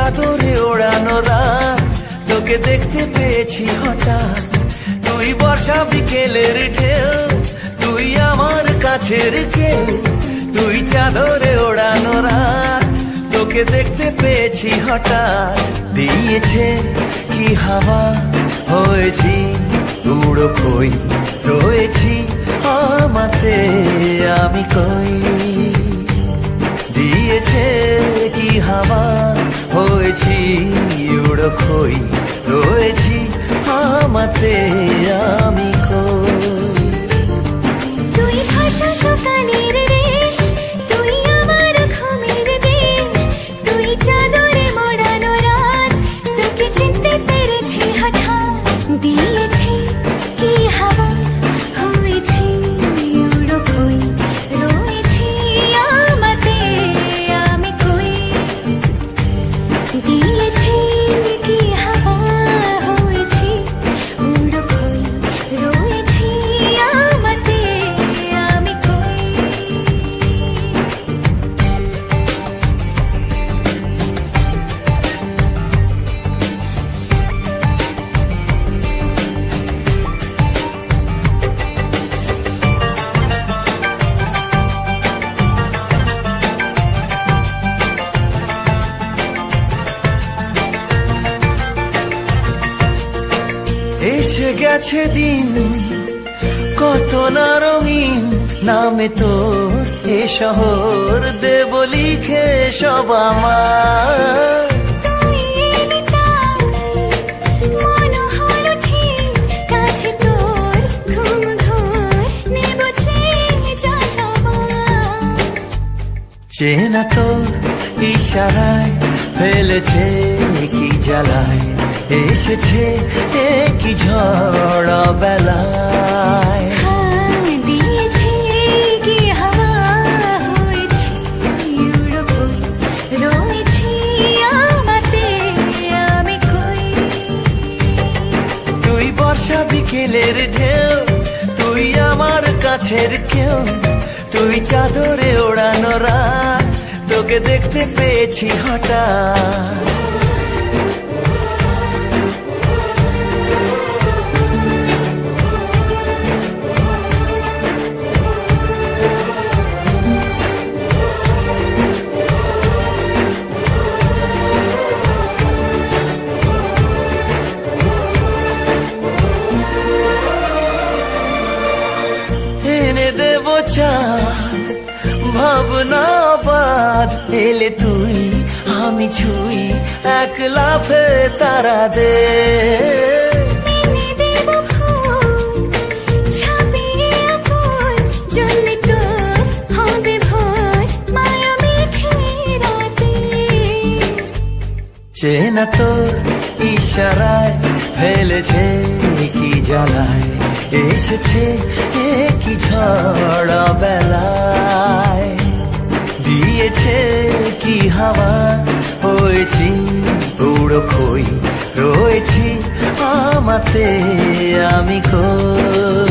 চাদরে ওড়ানো রাত, তোকে দেখতে পেয়েছি হঠাৎ। তুই বর্ষা বিকেলের ঢেউ, তুই আমার কাছের কেউ। তুই চাদরে ওড়ানো রাত, তোকে দেখতে পেয়েছি হঠাৎ। দিয়েছে কি হাওয়া, হয়েছি উড়ো খই, রয়েছি আমাতে আমি কই। দিয়েছে কি হাওয়া, হয়েছি উড়ো খই, রয়েছি আমাতে আমি কই। তুই ভাষা সকালের রেশ, তুই আমার ঘুমের দেশ। তুই চাদরে মোড়ানো রাত, তোকে চিনতে পেরেছি হঠাৎ। দিয়েছি কি হাওয়া, হয়েছি উড়ো খই, রয়েছি আমাতে আমি কই। দিয়েছি কি হাওয়া, হয়েছি উড়ো খই, রয়েছি আমাতে আমি কই। এসে গেছে দিন কত না রঙিন, নামে তোর এ শহর দেব লিখে সব আমার। তুই এলি তাই মন হলো ঠিক, কাছে তোর ঘুম ঘোর নেব চেয়ে যা যাবার। চেনা তোর ইশারায় ফেলেছে কি জ্বালায়, এসেছে কি ঝড় বেলায়। দিয়েছি কি হাওয়া, হয়েছি উড়ো খই, রয়েছি আমাতে আমি কই। তুই বর্ষা বিকেলের ঢেউ, তুই আমার কাছের কেউ। তুই চাদরে ওড়ানো রাত, তোকে দেখতে পেয়েছি হঠাৎ। এনে দেব চাঁদ ভাবনা বাদ, এলে তুই আমি ছুই এক লাফে তারা দে। এনে দেব ফুল, ছাপিয়ে ফুল, জ্বললে তোর হবে ভোর, মায়া মেঘে রাতে। চেনা তোর ইশারায় ফেলেছে কি জ্বালায়, এসেছে কি ঝড় বেলায়। দিয়েছে কি হাওয়া, হয়েছি উড়ো খই, রয়েছি আমাতে আমি কই।